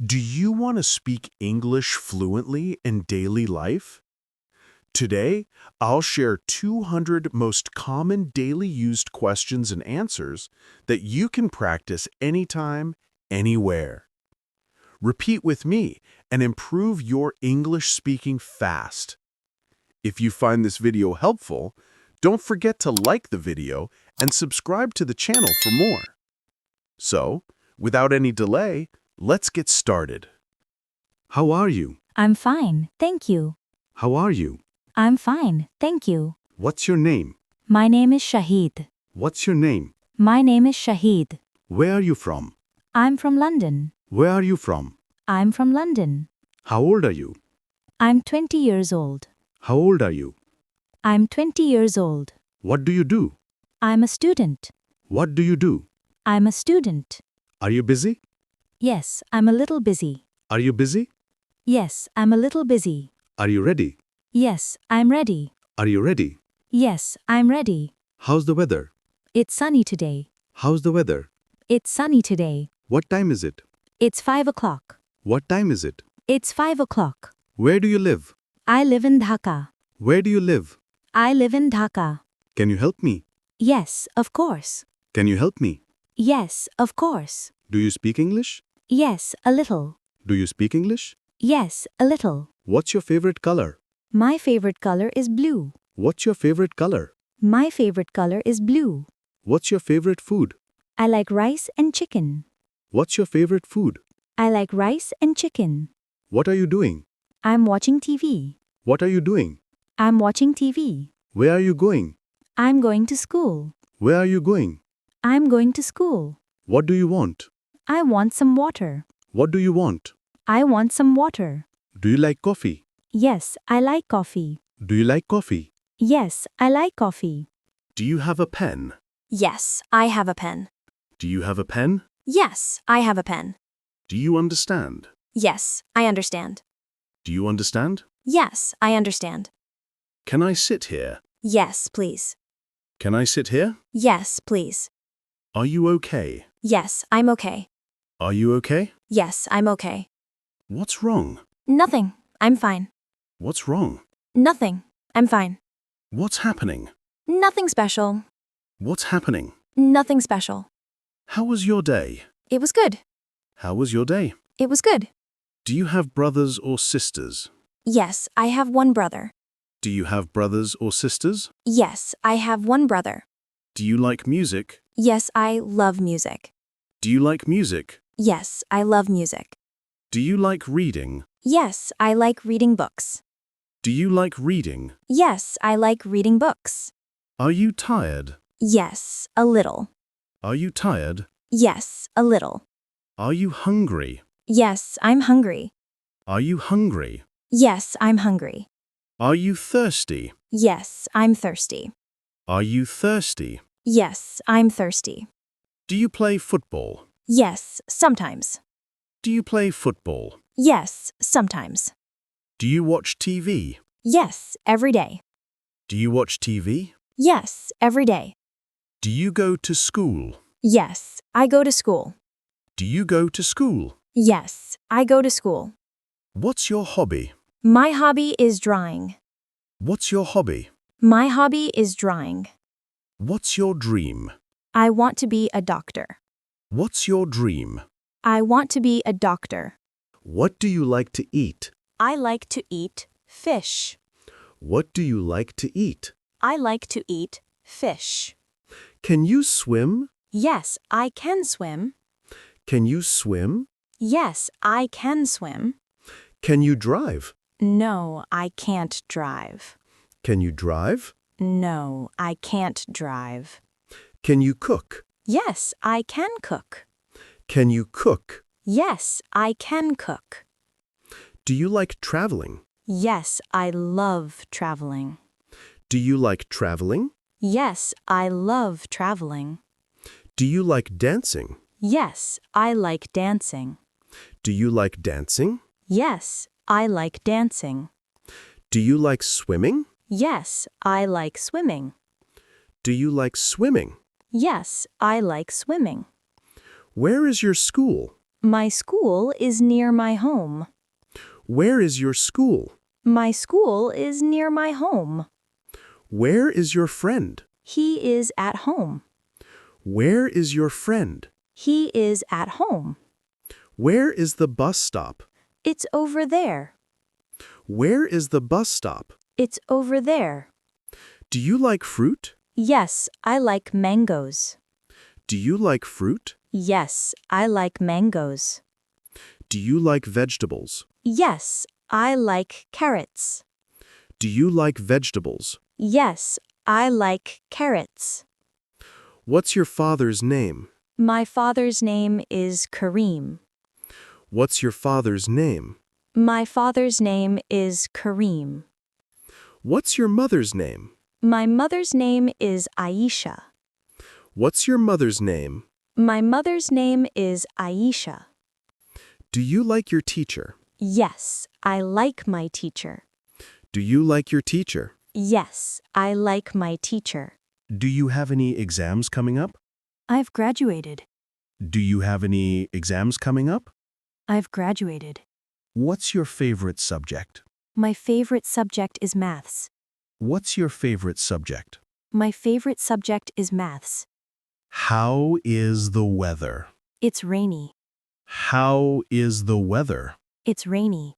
Do you want to speak English fluently in daily life? Today, I'll share 200 most common daily used questions and answers that you can practice anytime, anywhere. Repeat with me and improve your English speaking fast. If you find this video helpful, don't forget to like the video and subscribe to the channel for more. So, without any delay, let's get started. How are you? I'm fine, thank you. How are you? I'm fine, thank you. What's your name? My name is Shahid. What's your name? My name is Shahid. Where are you from? I'm from London. Where are you from? I'm from London. How old are you? I'm 20 years old. How old are you? I'm 20 years old. What do you do? I'm a student. What do you do? I'm a student. Are you busy? Yes, I'm a little busy. Are you busy? Yes, I'm a little busy. Are you ready? Yes, I'm ready. Are you ready? Yes, I'm ready. How's the weather? It's sunny today. How's the weather? It's sunny today. What time is it? It's 5 o'clock. What time is it? It's 5 o'clock. Where do you live? I live in Dhaka. Where do you live? I live in Dhaka. Can you help me? Yes, of course. Can you help me? Yes, of course. Do you speak English? Yes, a little. Do you speak English? Yes, a little. What's your favorite color? My favorite color is blue. What's your favorite color? My favorite color is blue. What's your favorite food? I like rice and chicken. What's your favorite food? I like rice and chicken. What are you doing? I'm watching TV. What are you doing? I'm watching TV. Where are you going? I'm going to school. Where are you going? I'm going to school. What do you want? I want some water. What do you want? I want some water. Do you like coffee? Yes, I like coffee. Do you like coffee? Yes, I like coffee. Do you have a pen? Yes, I have a pen. Do you have a pen? Yes, I have a pen. Do you understand? Yes, I understand. Do you understand? Yes, I understand. Can I sit here? Yes, please. Can I sit here? Yes, please. Are you okay? Yes, I'm okay. Are you okay? Yes, I'm okay. What's wrong? Nothing. I'm fine. What's wrong? Nothing. I'm fine. What's happening? Nothing special. What's happening? Nothing special. How was your day? It was good. How was your day? It was good. Do you have brothers or sisters? Yes, I have one brother. Do you have brothers or sisters? Yes, I have one brother. Do you like music? Yes, I love music. Do you like music? Yes, I love music. Do you like reading? Yes, I like reading books. Do you like reading? Yes, I like reading books. Are you tired? Yes, a little. Are you tired? Yes, a little. Are you hungry? Yes, I'm hungry. Are you hungry? Yes, I'm hungry. Are you thirsty? Yes, I'm thirsty. Are you thirsty? Yes, I'm thirsty. Do you play football? Yes, sometimes. Do you play football? Yes, sometimes. Do you watch TV? Yes, every day. Do you watch TV? Yes, every day. Do you go to school? Yes, I go to school. Do you go to school? Yes, I go to school. What's your hobby? My hobby is drawing. What's your hobby? My hobby is drawing. What's your dream? I want to be a doctor. What's your dream? I want to be a doctor. What do you like to eat? I like to eat fish. What do you like to eat? I like to eat fish. Can you swim? Yes, I can swim. Can you swim? Yes, I can swim. Can you drive? No, I can't drive. Can you drive? No, I can't drive. Can you cook? Yes, I can cook. Can you cook? Yes, I can cook. Do you like traveling? Yes, I love traveling. Do you like traveling? Yes, I love traveling. Do you like dancing? Yes, I like dancing. Do you like dancing? Yes, I like dancing. Do you like swimming? Yes, I like swimming. Do you like swimming? Yes, I like swimming. Where is your school? My school is near my home. Where is your school? My school is near my home. Where is your friend? He is at home. Where is your friend? He is at home. Where is the bus stop? It's over there. Where is the bus stop? It's over there. Do you like fruit? Yes, I like mangoes. Do you like fruit? Yes, I like mangoes. Do you like vegetables? Yes, I like carrots. Do you like vegetables? Yes, I like carrots. What's your father's name? My father's name is Kareem. What's your father's name? My father's name is Kareem. What's your mother's name? My mother's name is Aisha. What's your mother's name? My mother's name is Aisha. Do you like your teacher? Yes, I like my teacher. Do you like your teacher? Yes, I like my teacher. Do you have any exams coming up? I've graduated. Do you have any exams coming up? I've graduated. What's your favorite subject? My favorite subject is maths. What's your favorite subject? My favorite subject is maths. How is the weather? It's rainy. How is the weather? It's rainy.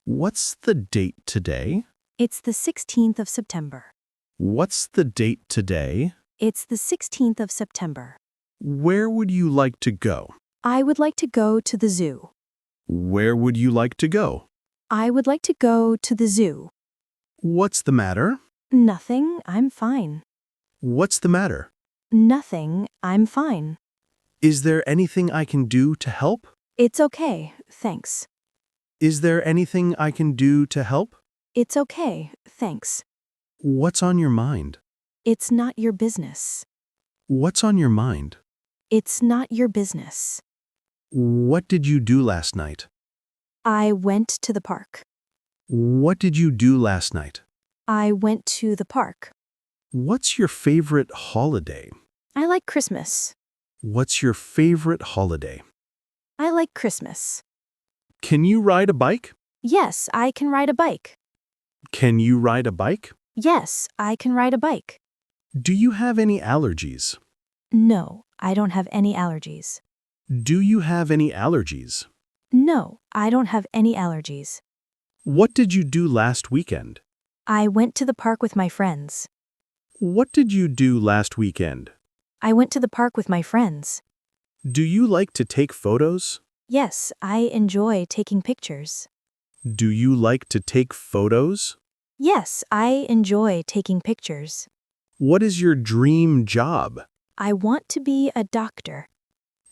What's the date today? It's the 16th of September. What's the date today? It's the 16th of September. Where would you like to go? I would like to go to the zoo. Where would you like to go? I would like to go to the zoo. What's the matter? Nothing, I'm fine. What's the matter? Nothing, I'm fine. Is there anything I can do to help? It's okay, thanks. Is there anything I can do to help? It's okay, thanks. What's on your mind? It's not your business. What's on your mind? It's not your business. What did you do last night? I went to the park. What did you do last night? I went to the park. What's your favorite holiday? I like Christmas. What's your favorite holiday? I like Christmas. Can you ride a bike? Yes, I can ride a bike. Can you ride a bike? Yes, I can ride a bike. Do you have any allergies? No, I don't have any allergies. Do you have any allergies? No, I don't have any allergies. What did you do last weekend? I went to the park with my friends. What did you do last weekend? I went to the park with my friends. Do you like to take photos? Yes, I enjoy taking pictures. Do you like to take photos? Yes, I enjoy taking pictures. What is your dream job? I want to be a doctor.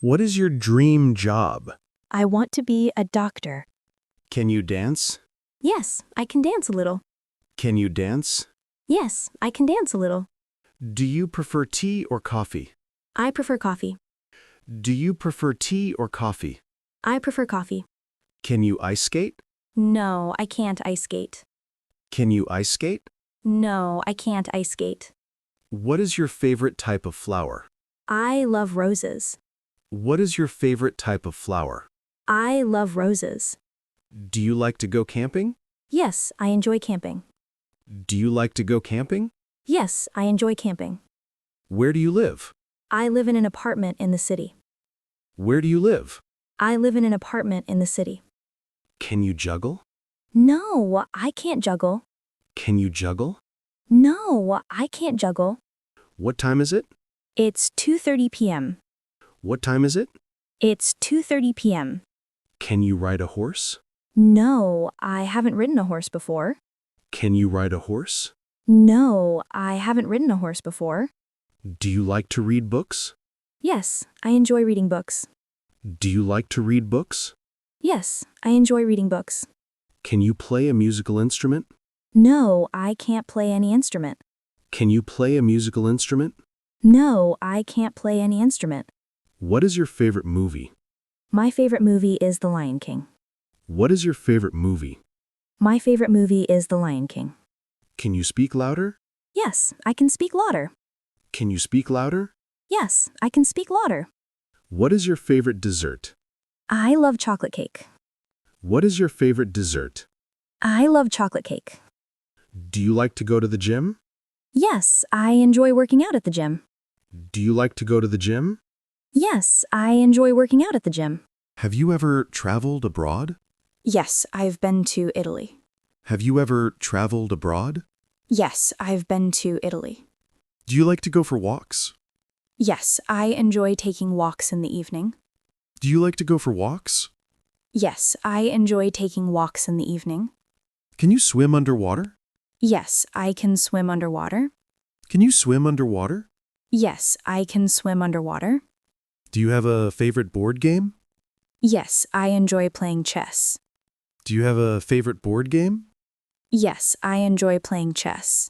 What is your dream job? I want to be a doctor. Can you dance? Yes, I can dance a little. Can you dance? Yes, I can dance a little. Do you prefer tea or coffee? I prefer coffee. Do you prefer tea or coffee? I prefer coffee. Can you ice skate? No, I can't ice skate. Can you ice skate? No, I can't ice skate. What is your favorite type of flower? I love roses. What is your favorite type of flower? I love roses. Do you like to go camping? Yes, I enjoy camping. Do you like to go camping? Yes, I enjoy camping. Where do you live? I live in an apartment in the city. Where do you live? I live in an apartment in the city. Can you juggle? No, I can't juggle. Can you juggle? No, I can't juggle. What time is it? It's 2:30 p.m. What time is it? It's 2:30 p.m. Can you ride a horse? No, I haven't ridden a horse before. Can you ride a horse? No, I haven't ridden a horse before. Do you like to read books? Yes, I enjoy reading books. Do you like to read books? Yes, I enjoy reading books. Can you play a musical instrument? No, I can't play any instrument. Can you play a musical instrument? No, I can't play any instrument. What is your favorite movie? My favorite movie is The Lion King. What is your favorite movie? My favorite movie is The Lion King. Can you speak louder? Yes, I can speak louder. Can you speak louder? Yes, I can speak louder. What is your favorite dessert? I love chocolate cake. What is your favorite dessert? I love chocolate cake. Do you like to go to the gym? Yes, I enjoy working out at the gym. Do you like to go to the gym? Yes, I enjoy working out at the gym. Have you ever traveled abroad? Yes, I've been to Italy. Have you ever traveled abroad? Yes, I've been to Italy. Do you like to go for walks? Yes, I enjoy taking walks in the evening. Do you like to go for walks? Yes, I enjoy taking walks in the evening. Can you swim underwater? Yes, I can swim underwater. Can you swim underwater? Yes, I can swim underwater. Do you have a favorite board game? Yes, I enjoy playing chess. Do you have a favorite board game? Yes, I enjoy playing chess.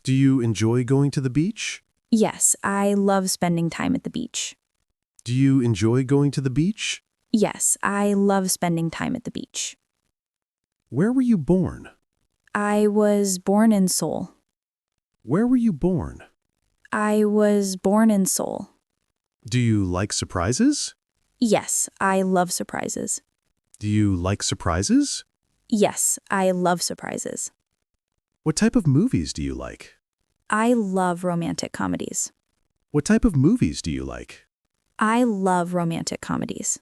Do you enjoy going to the beach? Yes, I love spending time at the beach. Do you enjoy going to the beach? Yes, I love spending time at the beach. Where were you born? I was born in Seoul. Where were you born? I was born in Seoul. Do you like surprises? Yes, I love surprises. Do you like surprises? Yes, I love surprises. What type of movies do you like? I love romantic comedies. What type of movies do you like? I love romantic comedies.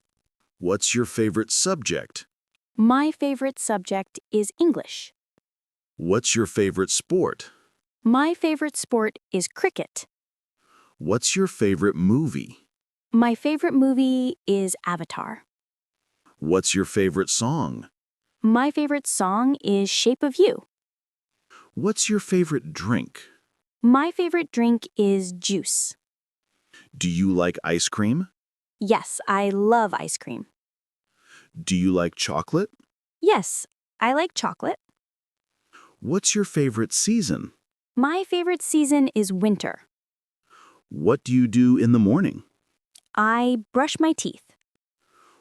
What's your favorite subject? My favorite subject is English. What's your favorite sport? My favorite sport is cricket. What's your favorite movie? My favorite movie is Avatar. What's your favorite song? My favorite song is Shape of You. What's your favorite drink? My favorite drink is juice. Do you like ice cream? Yes, I love ice cream. Do you like chocolate? Yes, I like chocolate. What's your favorite season? My favorite season is winter. What do you do in the morning? I brush my teeth.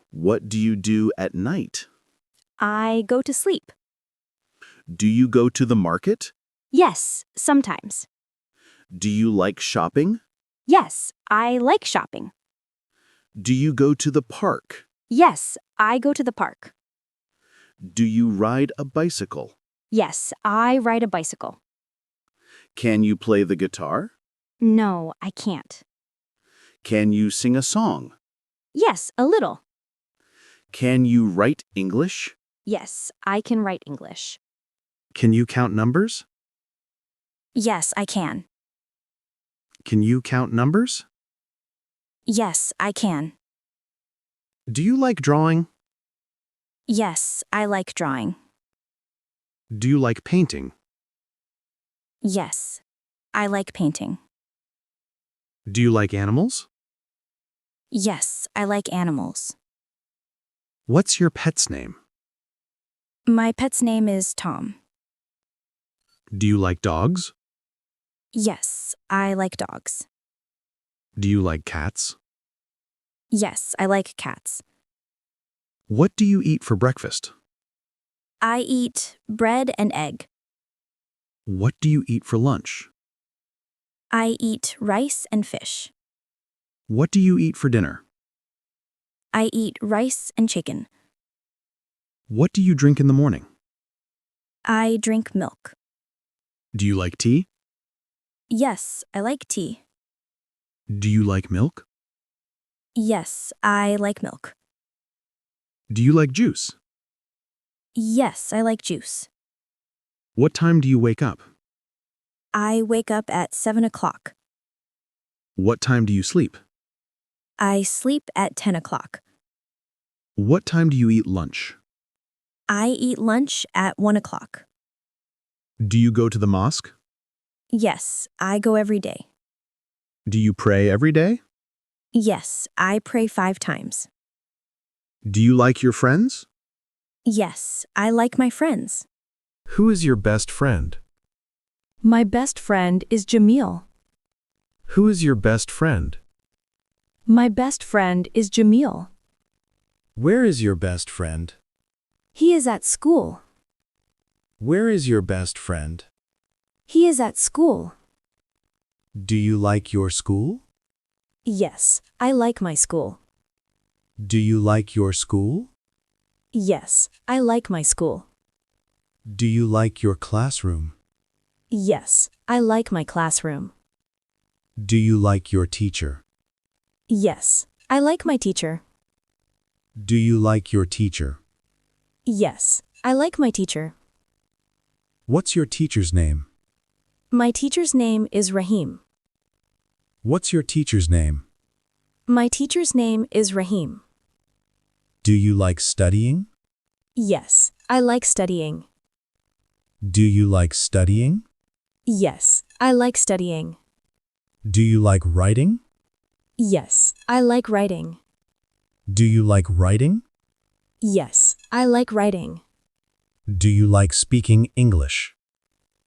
What do you do at night? I go to sleep. Do you go to the market? Yes, sometimes. Do you like shopping? Yes, I like shopping. Do you go to the park? Yes, I go to the park. Do you ride a bicycle? Yes, I ride a bicycle. Can you play the guitar? No, I can't. Can you sing a song? Yes, a little. Can you write English? Yes, I can write English. Can you count numbers? Yes, I can. Can you count numbers? Yes, I can. Do you like drawing? Yes, I like drawing. Do you like painting? Yes, I like painting. Do you like animals? Yes, I like animals. What's your pet's name? My pet's name is Tom. Do you like dogs? Yes, I like dogs. Do you like cats? Yes, I like cats. What do you eat for breakfast? I eat bread and egg. What do you eat for lunch? I eat rice and fish. What do you eat for dinner? I eat rice and chicken. What do you drink in the morning? I drink milk. Do you like tea? Yes, I like tea. Do you like milk? Yes, I like milk. Do you like juice? Yes, I like juice. What time do you wake up? I wake up at 7 o'clock. What time do you sleep? I sleep at 10 o'clock. What time do you eat lunch? I eat lunch at 1 o'clock. Do you go to the mosque? Yes, I go every day. Do you pray every day? Yes, I pray 5 times. Do you like your friends? Yes, I like my friends. Who is your best friend? My best friend is Jamil. Who is your best friend? My best friend is Jamil. Where is your best friend? He is at school. Where is your best friend? He is at school. Do you like your school? Yes, I like my school. Do you like your school? Yes, I like my school. Do you like your classroom? Yes, I like my classroom. Do you like your teacher? Yes, I like my teacher. Do you like your teacher? Yes, I like my teacher. What's your teacher's name? My teacher's name is Rahim. What's your teacher's name? My teacher's name is Rahim. Do you like studying? Yes, I like studying. Do you like studying? Yes, I like studying. Do you like writing? Yes, I like writing. Do you like writing? Yes, I like writing. Do you like speaking English?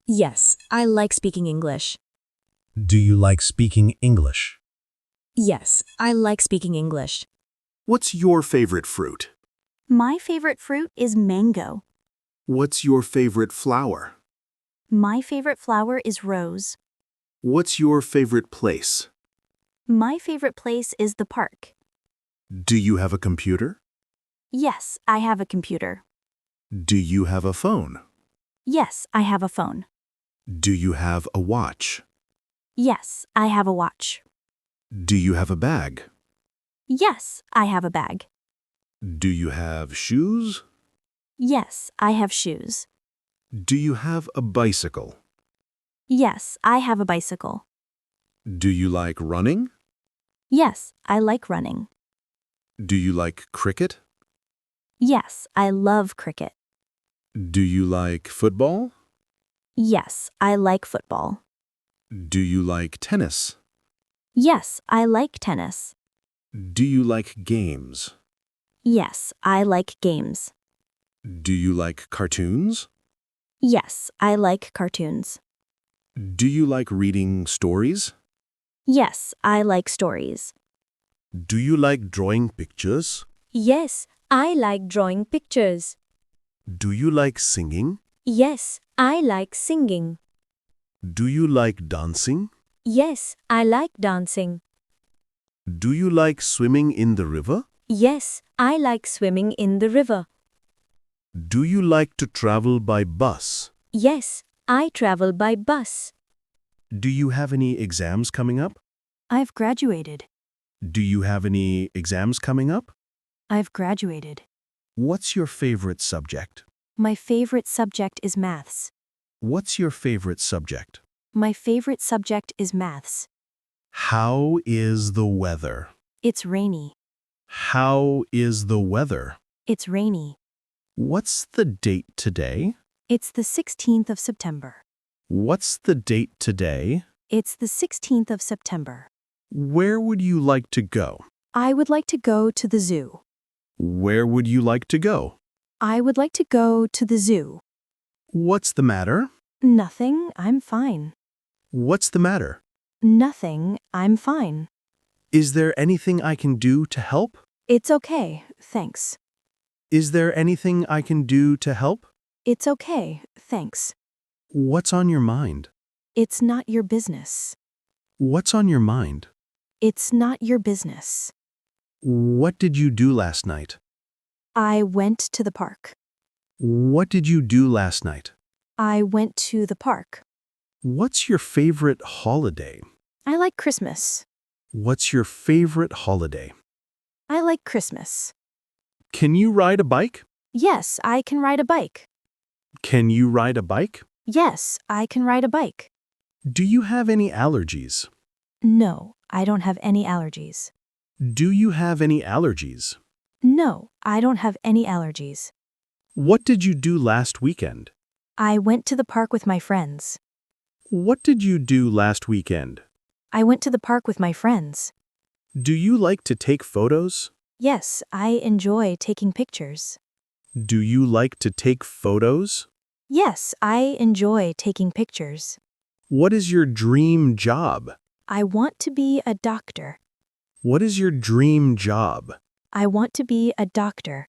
Yes, I like speaking English. Do you like speaking English? Yes, I like speaking English. What's your favorite fruit? My favorite fruit is mango. What's your favorite flower? My favorite flower is rose. What's your favorite place? My favorite place is the park. Do you have a computer? Yes, I have a computer. Do you have a phone? Yes, I have a phone. Do you have a watch? Yes, I have a watch. Do you have a bag? Yes, I have a bag. Do you have shoes? Yes, I have shoes. Do you have a bicycle? Yes, I have a bicycle. Do you like running? Yes, I like running. Do you like cricket? Yes, I love cricket. Do you like football? Yes, I like football. Do you like tennis? Yes, I like tennis. Do you like games? Yes, I like games. Do you like cartoons? Yes, I like cartoons. Do you like reading stories? Yes, I like stories. Do you like drawing pictures? Yes, I like drawing pictures. Do you like singing? Yes, I like singing. Do you like dancing? Yes, I like dancing. Do you like swimming in the river? Yes, I like swimming in the river. Do you like to travel by bus? Yes, I travel by bus. Do you have any exams coming up? I've graduated. Do you have any exams coming up? I've graduated. What's your favorite subject? My favorite subject is maths. What's your favorite subject? My favorite subject is maths. How is the weather? It's rainy. How is the weather? It's rainy. What's the date today? It's the 16th of September. What's the date today? It's the 16th of September. Where would you like to go? I would like to go to the zoo. Where would you like to go? I would like to go to the zoo. What's the matter? Nothing, I'm fine. What's the matter? Nothing, I'm fine. Is there anything I can do to help? It's okay, thanks. Is there anything I can do to help? It's okay, thanks. What's on your mind? It's not your business. What's on your mind? It's not your business. What did you do last night? I went to the park. What did you do last night? I went to the park. What's your favorite holiday? I like Christmas. What's your favorite holiday? I like Christmas. Can you ride a bike? Yes, I can ride a bike. Can you ride a bike? Yes, I can ride a bike. Do you have any allergies? No, I don't have any allergies. Do you have any allergies? No, I don't have any allergies. What did you do last weekend? I went to the park with my friends. What did you do last weekend? I went to the park with my friends. Do you like to take photos? Yes, I enjoy taking pictures. Do you like to take photos? Yes, I enjoy taking pictures. What is your dream job? I want to be a doctor. What is your dream job? I want to be a doctor.